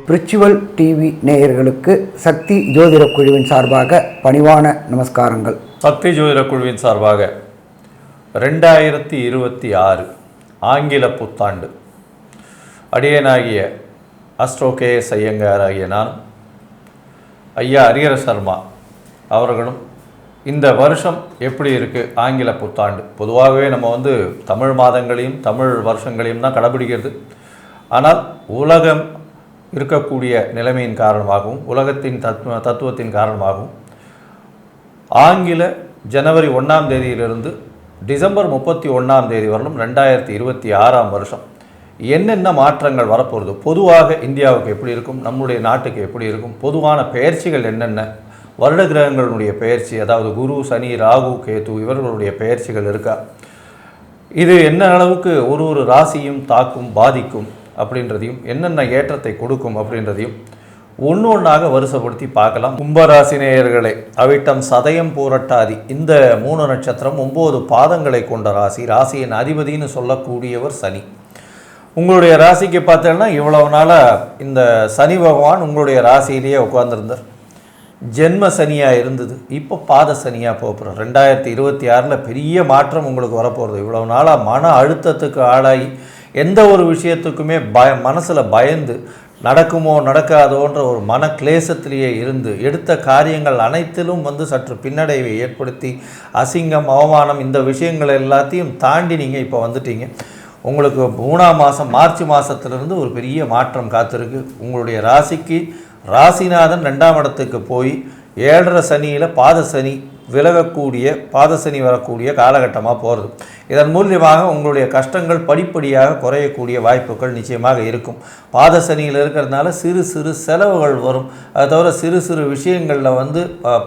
பிரிச்சுவல் TV நேயர்களுக்கு சக்தி ஜோதிட குழுவின் சார்பாக பணிவான நமஸ்காரங்கள். சக்தி ஜோதிட குழுவின் சார்பாக 2026 ஆங்கில புத்தாண்டு அடியனாகிய அஸ்ட்ரோ KS ஐயங்கார் ஆகிய நான், ஐயா ஹரிஹர சர்மா அவர்களும் இந்த வருஷம் எப்படி இருக்குது ஆங்கில புத்தாண்டு. பொதுவாகவே நம்ம தமிழ் மாதங்களையும் தமிழ் வருஷங்களையும் தான் கடைபிடிக்கிறது. ஆனால் உலகம் இருக்கக்கூடிய நிலைமையின் காரணமாகவும் உலகத்தின் தத்துவத்தின் காரணமாகவும் ஆங்கில ஜனவரி 1ஆம் தேதியிலிருந்து டிசம்பர் 31ஆம் தேதி வரலும் 2026ஆம் வருஷம் என்னென்ன மாற்றங்கள் வரப்போகிறது, பொதுவாக இந்தியாவுக்கு எப்படி இருக்கும், நம்முடைய நாட்டுக்கு எப்படி இருக்கும், பொதுவான பெயர்ச்சிகள் என்னென்ன, வருட கிரகங்களுடைய பெயர்ச்சி, அதாவது குரு, சனி, ராகு, கேது இவர்களுடைய பெயர்ச்சிகள் இருக்கா, இது என்ன அளவுக்கு ஒரு ராசியும் தாக்கும் பாதிக்கும் அப்படின்றதையும், என்னென்ன ஏற்றத்தை கொடுக்கும் அப்படின்றதையும் ஒன்று ஒன்றாக வரிசைப்படுத்தி பார்க்கலாம். கும்பராசி நேயர்களே, அவிட்டம், சதயம், பூரட்டாதி இந்த 3 நட்சத்திரம் 9 பாதங்களை கொண்ட ராசி. ராசியின் அதிபதினு சொல்லக்கூடியவர் சனி. உங்களுடைய ராசிக்கு பார்த்தீங்கன்னா இவ்வளவு நாளாக இந்த சனி பகவான் உங்களுடைய ராசியிலேயே உட்கார்ந்துருந்தார். ஜென்ம சனியாக இருந்தது, இப்போ பாத சனியாக போகிறோம். 2026 பெரிய மாற்றம் உங்களுக்கு வரப்போகிறது. இவ்வளவு நாளாக மன அழுத்தத்துக்கு ஆளாகி எந்த ஒரு விஷயத்துக்குமே மனசில் பயந்து நடக்குமோ நடக்காதோன்ற ஒரு மன கிளேசத்திலேயே இருந்து எடுத்த காரியங்கள் அனைத்திலும் சற்று பின்னடைவை ஏற்படுத்தி அசிங்கம், அவமானம் இந்த விஷயங்கள் எல்லாத்தையும் தாண்டி நீங்கள் இப்போ வந்துட்டீங்க. உங்களுக்கு 3ஆம் மாதம் மார்ச் மாதத்திலிருந்து ஒரு பெரிய மாற்றம் காத்திருக்கு. உங்களுடைய ராசிக்கு ராசிநாதன் 2ஆம் இடத்துக்கு போய் 7.5 சனியில் பாத சனி விலகக்கூடிய, பாத சனி வரக்கூடிய காலகட்டமாக போகிறது. இதன் மூலியமாக உங்களுடைய கஷ்டங்கள் படிப்படியாக குறையக்கூடிய வாய்ப்புகள் நிச்சயமாக இருக்கும். பாத சனியில் இருக்கிறதுனால சிறு சிறு செலவுகள் வரும். அதை தவிர சிறு சிறு விஷயங்களில்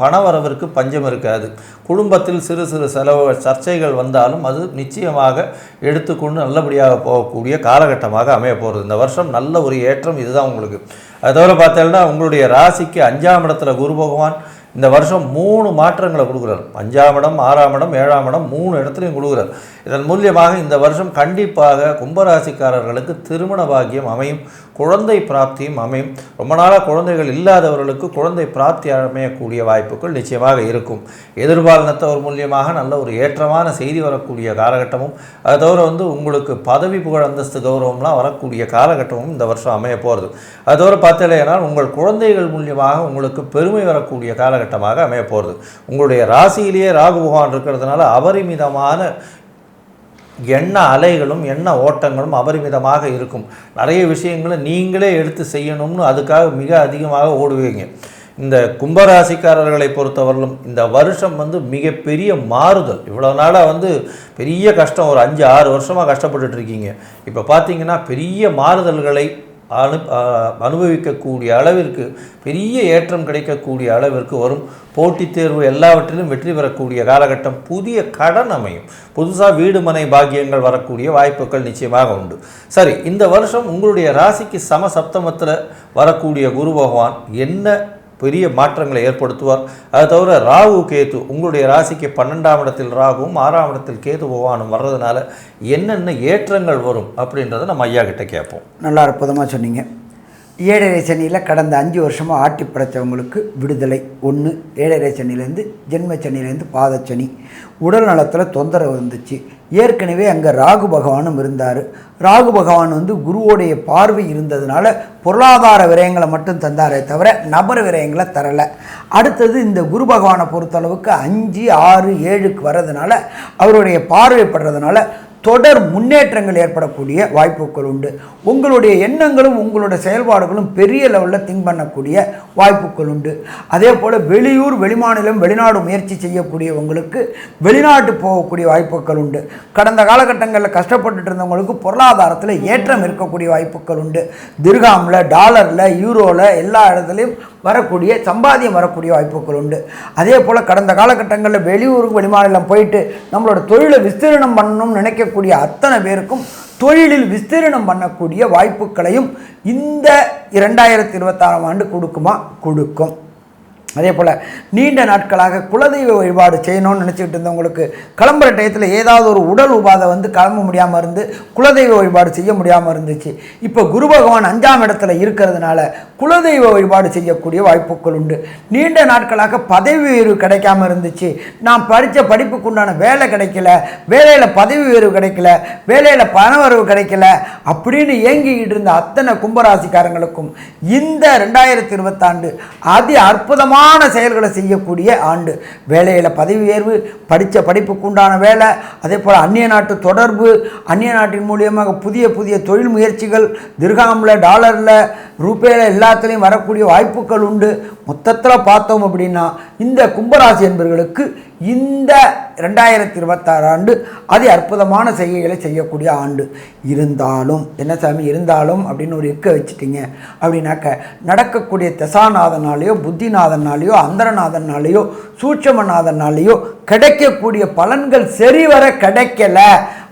பண வரவிற்கு பஞ்சம் இருக்காது. குடும்பத்தில் சிறு சிறு செலவுகள், சர்ச்சைகள் வந்தாலும் அது நிச்சயமாக எடுத்துக்கொண்டு நல்லபடியாக போகக்கூடிய காலகட்டமாக அமைய போகிறது. இந்த வருஷம் நல்ல ஒரு ஏற்றம் இதுதான் உங்களுக்கு. அதை தவிர பார்த்தீங்கன்னா உங்களுடைய ராசிக்கு 5ஆம் இடத்துல குரு பகவான் இந்த வருஷம் 3 மாற்றங்களை கொடுக்குறார். 5ஆம் இடம், 6ஆம் இடம், 7ஆம் இடம் 3 இடத்துலையும் கொடுக்குறார். இதன் மூலியமாக இந்த வருஷம் கண்டிப்பாக கும்பராசிக்காரர்களுக்கு திருமண பாக்கியம் அமையும், குழந்தை பிராப்தியும் அமையும். ரொம்ப நாளாக குழந்தைகள் இல்லாதவர்களுக்கு குழந்தை பிராப்தி அமையக்கூடிய வாய்ப்புகள் நிச்சயமாக இருக்கும். எதிர்பாலினத்தவர் மூலியமாக நல்ல ஒரு ஏற்றமான செய்தி வரக்கூடிய காலகட்டமும், அதை தவிர உங்களுக்கு பதவி, புகழ், அந்தஸ்து, கௌரவம்லாம் வரக்கூடிய காலகட்டமும் இந்த வருஷம் அமைய போகிறது. அதை தவிர பார்த்தீங்கன்னா உங்கள் குழந்தைகள் மூலியமாக உங்களுக்கு பெருமை வரக்கூடிய காலகட்டமாக அமைய போகிறது. உங்களுடைய ராசியிலேயே ராகு பகவான் இருக்கிறதுனால அபரிமிதமான எண்ண அலைகளும் எண்ண ஓட்டங்களும் அபரிமிதமாக இருக்கும். நிறைய விஷயங்களை நீங்களே எடுத்து செய்யணும்னு அதுக்காக மிக அதிகமாக ஓடுவீங்க. இந்த கும்பராசிக்காரர்களை பொறுத்தவரையிலும் இந்த வருஷம் மிகப்பெரிய மாறுதல். இவ்வளோ நாளாக பெரிய கஷ்டம், ஒரு 5-6 வருஷமாக கஷ்டப்பட்டுட்டு இருக்கீங்க. இப்போ பார்த்தீங்கன்னா பெரிய மாறுதல்களை அனுபவிக்கக்கூடிய அளவிற்கு, பெரிய ஏற்றம் கிடைக்கக்கூடிய அளவிற்கு வரும். போட்டித் தேர்வு எல்லாவற்றிலும் வெற்றி பெறக்கூடிய காலகட்டம். புதிய கடன் அமையும். புதுசாக வீடு மனை பாக்கியங்கள் வரக்கூடிய வாய்ப்புகள் நிச்சயமாக உண்டு. சரி, இந்த வருஷம் உங்களுடைய ராசிக்கு சமசப்தமத்தில் வரக்கூடிய குரு பகவான் என்ன பெரிய மாற்றங்களை ஏற்படுத்துவார். அதை தவிர ராகு, கேது உங்களுடைய ராசிக்கு 12ஆம் இடத்தில் ராகுவும் 6ஆம் இடத்தில் கேது பகவானும் வர்றதுனால என்னென்ன ஏற்றங்கள் வரும் அப்படின்றத நம்ம ஐயா கிட்ட கேட்போம். நல்லா அற்புதமாக சொன்னீங்க. 7.5 சனியில் கடந்த 5 வருஷமாக ஆட்டி படைத்தவங்களுக்கு விடுதலை. 1 7.5 சனிலேருந்து ஜென்ம சனிலேருந்து பாதச்சனி. உடல் நலத்தில் தொந்தரவு வந்துச்சு. ஏற்கனவே அங்கே ராகு பகவானும் இருந்தார். ராகு பகவான் குருவோடைய பார்வை இருந்ததுனால பொருளாதார விரயங்களை மட்டும் தந்தாரே தவிர நபர் விரயங்களை தரலை. அடுத்தது இந்த குரு பகவானை பொறுத்தளவுக்கு 5, 6, 7க்கு வர்றதுனால அவருடைய பார்வைப்படுறதுனால தொடர் முன்னேற்றங்கள் ஏற்படக்கூடிய வாய்ப்புகள் உண்டு. உங்களுடைய எண்ணங்களும் உங்களுடைய செயல்பாடுகளும் பெரிய லெவலில் திங்க் பண்ணக்கூடிய வாய்ப்புகள் உண்டு. அதே போல் வெளியூர், வெளிமாநிலம், வெளிநாடு முயற்சி செய்யக்கூடிய உங்களுக்கு வெளிநாட்டு போகக்கூடிய வாய்ப்புகள் உண்டு. கடந்த காலகட்டங்களில் கஷ்டப்பட்டுட்டு இருந்தவங்களுக்கு பொருளாதாரத்தில் ஏற்றம் இருக்கக்கூடிய வாய்ப்புகள் உண்டு. திர்ஹாமில், டாலரில், யூரோவில் எல்லா இடத்துலையும் வரக்கூடிய சம்பாதியம் வரக்கூடிய வாய்ப்புகள் உண்டு. அதே போல் கடந்த காலகட்டங்களில் வெளியூருக்கு, வெளிமாநிலம் போயிட்டு நம்மளோட தொழிலை விஸ்தீரணம் பண்ணணும்னு நினைக்கக்கூடிய அத்தனை பேருக்கும் தொழிலில் விஸ்தீரணம் பண்ணக்கூடிய வாய்ப்புகளையும் இந்த 2026ஆம் ஆண்டு கொடுக்குமா? கொடுக்கும். அதே போல் நீண்ட நாட்களாக குலதெய்வ வழிபாடு செய்யணும்னு நினச்சிக்கிட்டு இருந்தவங்களுக்கு கிளம்புற டயத்தில் ஏதாவது ஒரு உடல் உபாதை வந்து கிளம்ப முடியாமல் இருந்து குலதெய்வ வழிபாடு செய்ய முடியாமல் இருந்துச்சு. இப்போ குரு பகவான் 5ஆம் இடத்துல இருக்கிறதுனால குலதெய்வ வழிபாடு செய்யக்கூடிய வாய்ப்புகள் உண்டு. நீண்ட நாட்களாக பதவி உயர்வு கிடைக்காம இருந்துச்சு, நான் படித்த படிப்புக்கு உண்டான வேலை கிடைக்கல, வேலையில் பதவி உயர்வு கிடைக்கல, வேலையில் பணவரவு கிடைக்கல அப்படின்னு ஏங்கிக்கிட்டு இருந்த அத்தனை கும்பராசிக்காரங்களுக்கும் இந்த 2020 அதி அற்புதமான செயல்களை செய்யக்கூடிய ஆண்டு. வேலையில் பதவி உயர்வு, படித்த படிப்புக்கு உண்டான வேலை, அதே போல் அந்நிய நாட்டு தொடர்பு, அந்நிய நாட்டின் மூலியமாக புதிய புதிய தொழில் முயற்சிகள், திர்ஹாமில், டாலரில், ரூபேல எல்லாத்துலேயும் வரக்கூடிய வாய்ப்புகள் உண்டு. மொத்தத்தில் பார்த்தோம் அப்படின்னா இந்த கும்பராசி என்பவர்களுக்கு இந்த 2026 அதி அற்புதமான செய்கைகளை செய்யக்கூடிய ஆண்டு. இருந்தாலும் என்ன சாமி இருந்தாலும் அப்படின்னு ஒரு இருக்க வச்சுட்டிங்க அப்படின்னாக்க நடக்கக்கூடிய தசாநாதனாலேயோ புத்திநாதனாலேயோ அந்தரநாதனாலேயோ சூட்சமநாதனாலேயோ கிடைக்கக்கூடிய பலன்கள் சரிவர கிடைக்கல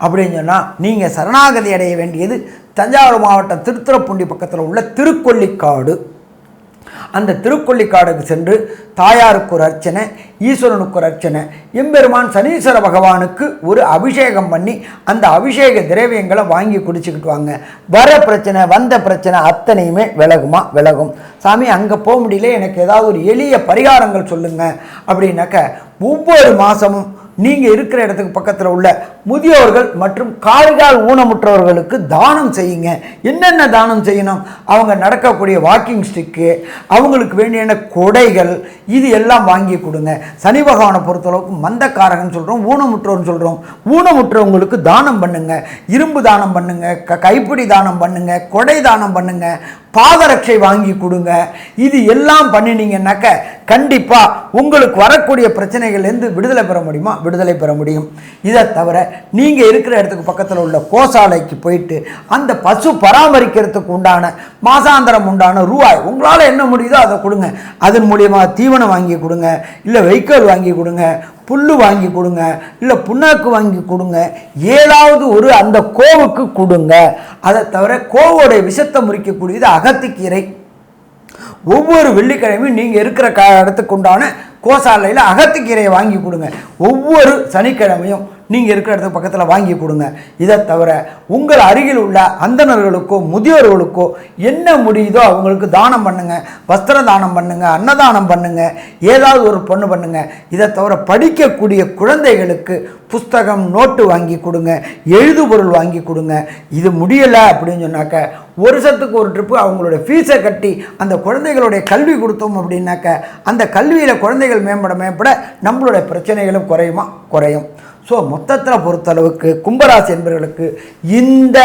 அப்படின்னு சொன்னால் நீங்கள் சரணாகதி அடைய வேண்டியது தஞ்சாவூர் மாவட்டம் திருத்துறைப்பூண்டி பக்கத்தில் உள்ள திருக்கொள்ளிக்காடு. அந்த திருக்கொள்ளிக்காடுக்கு சென்று தாயாருக்கு ஒரு அர்ச்சனை, ஈஸ்வரனுக்கு ஒரு அர்ச்சனை, எம்பெருமான் சனீஸ்வர பகவானுக்கு ஒரு அபிஷேகம் பண்ணி அந்த அபிஷேக திரவியங்களை வாங்கி குடிச்சுக்கிட்டு வாங்க. வர பிரச்சனை வந்த பிரச்சனை அத்தனையுமே விலகும். சாமி அங்கே போக முடியல, எனக்கு ஏதாவது ஒரு எளிய பரிகாரங்கள் சொல்லுங்கள் அப்படின்னாக்க ஒவ்வொரு மாதமும் நீங்கள் இருக்கிற இடத்துக்கு பக்கத்தில் உள்ள முதியோர்கள் மற்றும் கால்கால் ஊனமுற்றவர்களுக்கு தானம் செய்யுங்க. என்னென்ன தானம் செய்யணும்? அவங்க நடக்கக்கூடிய வாக்கிங் ஸ்டிக்கு, அவங்களுக்கு வேண்டிய கொடைகள், இது எல்லாம் வாங்கி கொடுங்க. சனி பகவானை பொறுத்தளவுக்கு மந்தக்காரகன்னு சொல்கிறோம், ஊனமுற்றோர்னு சொல்கிறோம். ஊனமுற்றவங்களுக்கு தானம் பண்ணுங்க, இரும்பு தானம் பண்ணுங்க, கைப்பிடி தானம் பண்ணுங்க, கொடை தானம் பண்ணுங்க, பாதரட்சை வாங்கி கொடுங்க. இது எல்லாம் பண்ணினீங்கன்னாக்க கண்டிப்பாக உங்களுக்கு வரக்கூடிய பிரச்சனைகள்லேருந்து விடுதலை பெற முடியும். இதை தவிர நீங்கள் இருக்கிற இடத்துக்கு பக்கத்தில் உள்ள கோசாலைக்கு போயிட்டு அந்த பசு பராமரிக்கிறதுக்கு உண்டான மாசாந்திரம் உண்டான ரூபாய் உங்களால் என்ன முடியுதோ அதை கொடுங்க. அதன் மூலியமாக தீவனம் வாங்கி கொடுங்க, இல்லை வைக்கோல் வாங்கி கொடுங்க, புல்லு வாங்கி கொடுங்க, இல்லை புண்ணாக்கு வாங்கி கொடுங்க, ஏதாவது ஒரு அந்த கோவுக்கு கொடுங்க. அதை தவிர கோவோடைய விஷத்தை முறிக்கக்கூடியது அகத்திக்கீரை. ஒவ்வொரு வெள்ளிக்கிழமையும் நீங்கள் இருக்கிற இடத்துக்கு உண்டான கோசாலையில் அகத்திக்கீரையை வாங்கி கொடுங்க. ஒவ்வொரு சனிக்கிழமையும் நீங்கள் இருக்கிற இடத்துக்கு பக்கத்தில் வாங்கி கொடுங்க. இதை தவிர உங்கள் அருகில் உள்ள அந்தணர்களுக்கோ முதியோர்களுக்கோ என்ன முடியுதோ அவங்களுக்கு தானம் பண்ணுங்க, வஸ்திர தானம் பண்ணுங்க, அன்னதானம் பண்ணுங்க, ஏதாவது ஒரு பொண்ணு பண்ணுங்க. இதை தவிர படிக்கக்கூடிய குழந்தைகளுக்கு புஸ்தகம் நோட்டு வாங்கி கொடுங்க, எழுதுபொருள் வாங்கி கொடுங்க. இது முடியலை அப்படின்னு சொன்னாக்க வருஷத்துக்கு ஒரு ட்ரிப்பு அவங்களோட ஃபீஸை கட்டி அந்த குழந்தைகளுடைய கல்வி கொடுத்தோம் அப்படின்னாக்க அந்த கல்வியில் குழந்தைகள் மேம்பட நம்மளுடைய பிரச்சனைகளும் குறையும். ஸோ மொத்தத்தில் பொறுத்தளவுக்கு கும்பராசி என்பவர்களுக்கு இந்த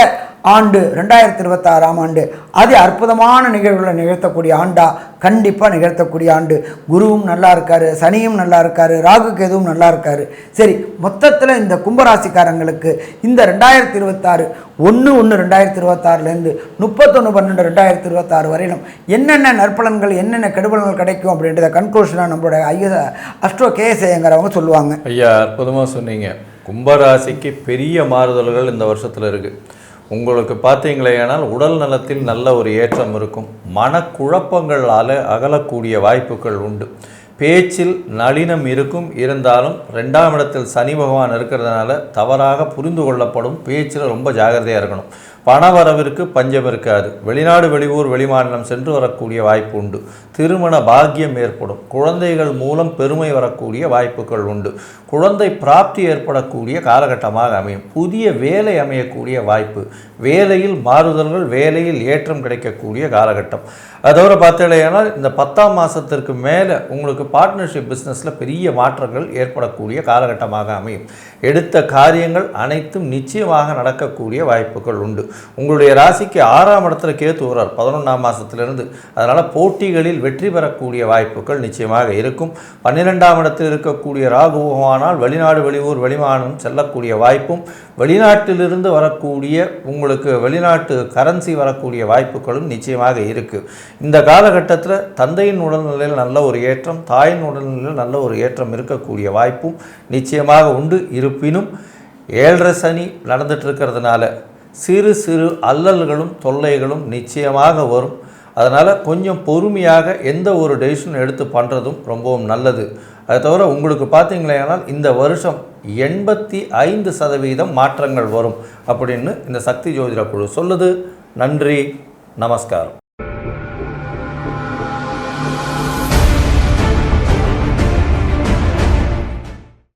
ஆண்டு 2026 அதி அற்புதமான நிகழ்வுகளை நிகழ்த்தக்கூடிய கண்டிப்பாக நிகழ்த்தக்கூடிய ஆண்டு. குருவும் நல்லா இருக்கார், சனியும் நல்லா இருக்கார், ராகு கேதுவும் நல்லா இருக்கார். சரி, மொத்தத்தில் இந்த கும்பராசிக்காரங்களுக்கு இந்த 2026 1/1/2026 31/12/2026 வரையிலும் என்னென்ன நற்பலன்கள் என்னென்ன கெடுபலன்கள் கிடைக்கும் அப்படின்றத கன்க்ளூஷனாக நம்மளோட அஸ்ட்ரோ கேஎஸ் ஐயங்கிறவங்க சொல்லுவாங்க. ஐயா, அற்புதமாக சொன்னீங்க. கும்பராசிக்கு பெரிய மாறுதல்கள் இந்த வருஷத்தில் இருக்குது. உங்களுக்கு பார்த்தீங்களேனால் உடல் நலத்தில் நல்ல ஒரு ஏற்றம் இருக்கும். மனக்குழப்பங்களால் அகலக்கூடிய வாய்ப்புகள் உண்டு. பேச்சில் நளினம் இருந்தாலும் 2ஆம் இடத்தில் சனி பகவான் இருக்கிறதுனால தவறாக புரிந்து கொள்ளப்படும். பேச்சில் ரொம்ப ஜாகிரதையாக இருக்கணும். பணவரவிற்கு பஞ்சம் இருக்காது. வெளிநாடு வெளியூர் வெளிமாநிலம் சென்று வரக்கூடிய வாய்ப்பு உண்டு. திருமண பாக்கியம் ஏற்படும். குழந்தைகள் மூலம் பெருமை வரக்கூடிய வாய்ப்புகள் உண்டு. குழந்தை பிராப்தி ஏற்படக்கூடிய காலகட்டமாக அமையும். புதிய வேலை அமையக்கூடிய வாய்ப்பு, வேலையில் மாறுதல்கள், வேலையில் ஏற்றம் கிடைக்கக்கூடிய காலகட்டம். அதோடு பார்த்தீங்கன்னா இந்த 10ஆம் மாதத்திற்கு மேலே உங்களுக்கு பார்ட்னர்ஷிப் பிஸ்னஸில் பெரிய மாற்றங்கள் ஏற்படக்கூடிய காலகட்டமாக அமையும். எடுத்த காரியங்கள் அனைத்தும் நிச்சயமாக நடக்கக்கூடிய வாய்ப்புகள் உண்டு. உங்களுடைய ராசிக்கு 6ஆம் இடத்துல கேத்து வர்றார் 11ஆம் மாதத்திலிருந்து. அதனால் போட்டிகளில் வெற்றி பெறக்கூடிய வாய்ப்புகள் நிச்சயமாக இருக்கும். 12ஆம் இடத்தில் இருக்கக்கூடிய ராகு பகவானால் வெளிநாடு வெளியூர் வெளிமாநிலம் செல்லக்கூடிய வாய்ப்பும், வெளிநாட்டிலிருந்து வரக்கூடிய உங்களுக்கு வெளிநாட்டு கரன்சி வரக்கூடிய வாய்ப்புகளும் நிச்சயமாக இருக்குது. இந்த காலகட்டத்தில் தந்தையின் உடல்நிலையில் நல்ல ஒரு ஏற்றம், தாயின் உடல்நிலையில் நல்ல ஒரு ஏற்றம் இருக்கக்கூடிய வாய்ப்பும் நிச்சயமாக உண்டு. இருப்பினும் 7.5 சனி நடந்துட்டு இருக்கிறதுனால சிறு சிறு அல்லல்களும் தொல்லைகளும் நிச்சயமாக வரும். அதனால் கொஞ்சம் பொறுமையாக எந்த ஒரு டெசிஷன் எடுத்து பண்ணுறதும் ரொம்பவும் நல்லது. அதை தவிர உங்களுக்கு பார்த்தீங்களேனால் இந்த வருஷம் 85% மாற்றங்கள் வரும் அப்படின்னு இந்த சக்தி ஜோதிட குழு சொல்லுது. நன்றி, நமஸ்காரம்.